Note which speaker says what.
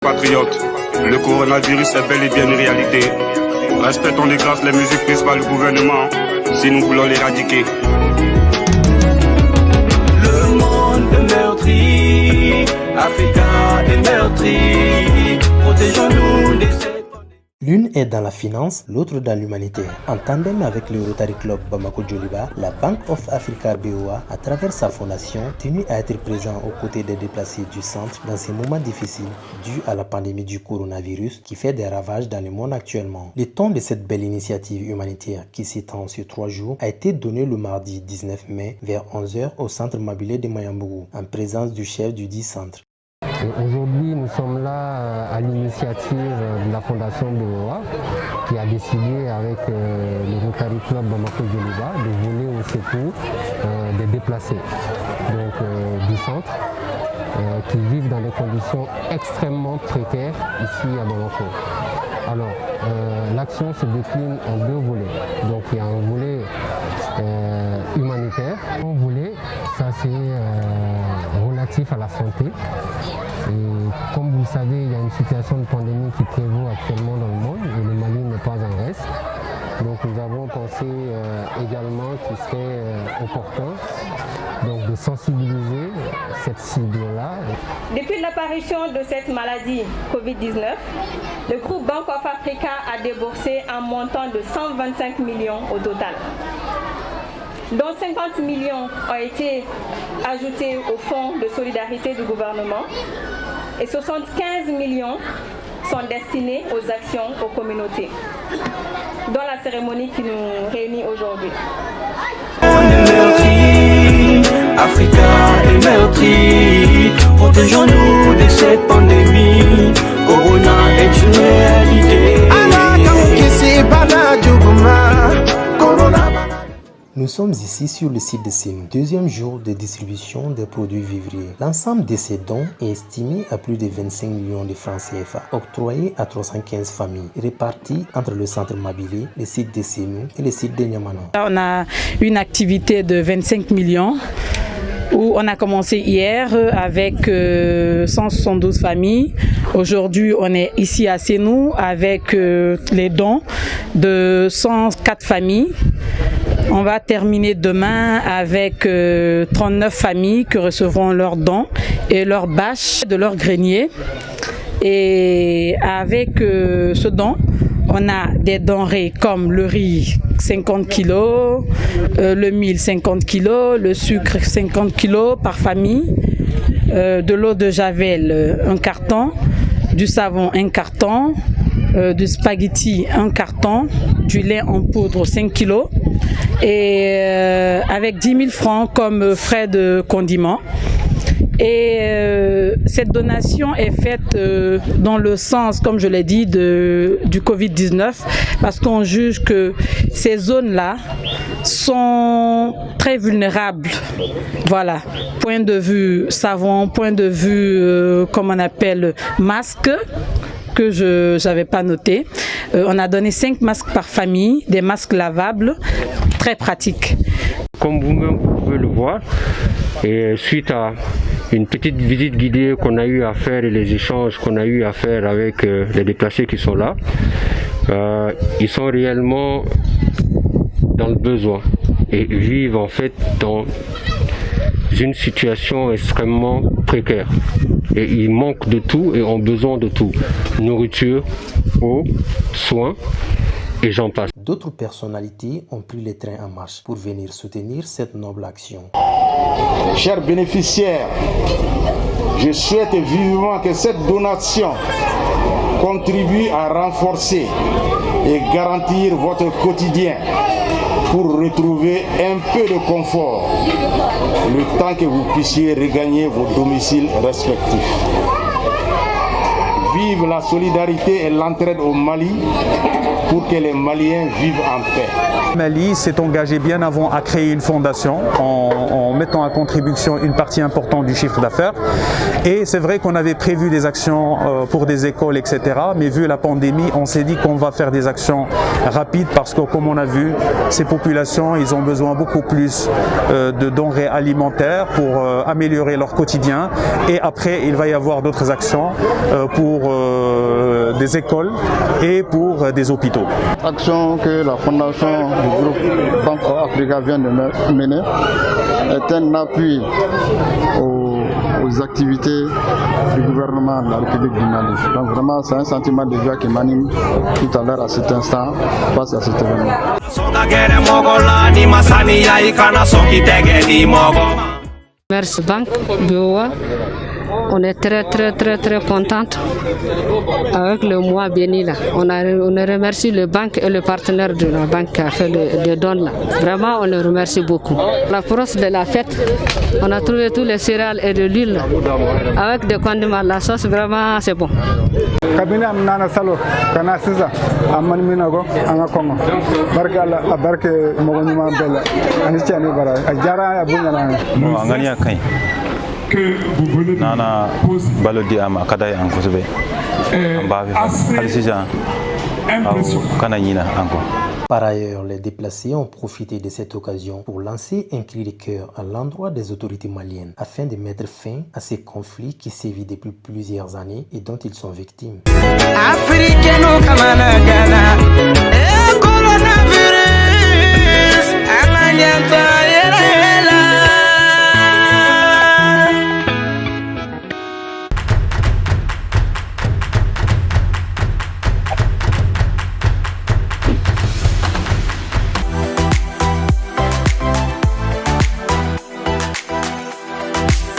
Speaker 1: Patriotes, le coronavirus est bel et bien une réalité. Respectons les grâces, les mesures prises par le gouvernement si nous voulons l'éradiquer.
Speaker 2: Le monde est meurtri, Africa est meurtri, protégeons-nous des...
Speaker 3: L'une est dans la finance, l'autre dans l'humanitaire. En tandem avec le Rotary Club Bamako Djoliba, la Bank of Africa BOA, à travers sa fondation, tenue à être présent aux côtés des déplacés du centre dans ces moments difficiles dus à la pandémie du coronavirus qui fait des ravages dans le monde actuellement. Le ton de cette belle initiative humanitaire qui s'étend sur 3 jours a été donné le mardi 19 mai vers 11h au centre Mabilé de Mayambougou, en présence du chef du dit centre.
Speaker 4: Aujourd'hui, nous sommes là à l'initiative de la Fondation BOA qui a décidé avec le Rotary Club Bamako Djoliba de venir au secours des déplacés du centre qui vivent dans des conditions extrêmement précaires ici à Bamako. Alors, l'action se décline en 2 volets. Donc, il y a un volet humanitaire. Un volet, ça c'est relatif à la santé. Et comme vous le savez, il y a une situation de pandémie qui prévaut actuellement dans le monde et le Mali n'est pas en reste. Donc nous avons pensé également qu'il serait opportun de sensibiliser cette cible-là.
Speaker 5: Depuis l'apparition de cette maladie Covid-19, le groupe Bank of Africa a déboursé un montant de 125 millions au total, dont 50 millions ont été ajoutés au fonds de solidarité du gouvernement et 75 millions sont destinés aux actions aux communautés, dont la cérémonie qui nous réunit aujourd'hui.
Speaker 2: Africa est meurtri, protégeons-nous de cette pandémie, Corona est une réalité.
Speaker 3: Nous sommes ici sur le site de Sénou, 2e jour de distribution des produits vivriers. L'ensemble de ces dons est estimé à plus de 25 millions de francs CFA, octroyés à 315 familles, réparties entre le centre Mabilé, le site de Sénou et le site de Niamana.
Speaker 6: On a une activité de 25 millions. Où on a commencé hier avec 172 familles. Aujourd'hui, on est ici à Sénou avec les dons de 104 familles. On va terminer demain avec 39 familles qui recevront leurs dons et leurs bâches de leur grenier. Et avec ce don, on a des denrées comme le riz 50 kg, le mil 50 kg, le sucre 50 kg par famille, de l'eau de javel 1 carton, du savon 1 carton, du spaghetti 1 carton, du lait en poudre 5 kg et avec 10 000 francs comme frais de condiment. Et cette donation est faite dans le sens, comme je l'ai dit, du Covid-19, parce qu'on juge que ces zones-là sont très vulnérables. Voilà, point de vue savon, point de vue, comme on appelle, masque, que je n'avais pas noté. On a donné 5 masques par famille, des masques lavables, très pratiques.
Speaker 4: Comme vous-même vous pouvez le voir, et suite à une petite visite guidée qu'on a eu à faire et les échanges qu'on a eu à faire avec les déplacés qui sont là, ils sont réellement dans le besoin et vivent en fait dans une situation extrêmement précaire. Et ils manquent de tout et ont besoin de tout. Nourriture, eau, soins et j'en passe.
Speaker 3: D'autres personnalités ont pris les trains en marche pour venir soutenir cette noble action.
Speaker 7: Chers bénéficiaires, je souhaite vivement que cette donation contribue à renforcer et garantir votre quotidien pour retrouver un peu de confort, le temps que vous puissiez regagner vos domiciles respectifs. Vive la solidarité et l'entraide au Mali pour que les Maliens vivent en paix.
Speaker 8: Mali s'est engagé bien avant à créer une fondation en en mettant à contribution une partie importante du chiffre d'affaires. Et c'est vrai qu'on avait prévu des actions pour des écoles, etc. Mais vu la pandémie, on s'est dit qu'on va faire des actions rapides parce que, comme on a vu, ces populations, ils ont besoin beaucoup plus de denrées alimentaires pour améliorer leur quotidien. Et après, il va y avoir d'autres actions pour des écoles et pour des hôpitaux.
Speaker 7: Action que la fondation du groupe Bank of Africa vient de mener est un appui aux activités du gouvernement de la République du Mali. Donc vraiment, c'est un sentiment de joie qui m'anime tout à l'heure à cet instant face à cet événement.
Speaker 9: Merci Bank BOA. On est très contente avec le mois béni là. On remercie le banque et le partenaire de la banque qui a fait le don là. Vraiment, on le remercie beaucoup. La force de la fête, on a trouvé tous les céréales et de l'huile avec des condiments. La sauce, vraiment, c'est bon.
Speaker 10: Kabina nana salo kana sisa amman minago anga kongo barka Allah barke mogo nyuma bella ani tiani bara ajara abunya na
Speaker 11: mo angani akai nana balodi ama kadai an kusube amba fi halsija kana yina anko.
Speaker 3: Par ailleurs, les déplacés ont profité de cette occasion pour lancer un cri de cœur à l'endroit des autorités maliennes afin de mettre fin à ces conflits qui sévissent depuis plusieurs années et dont ils sont victimes.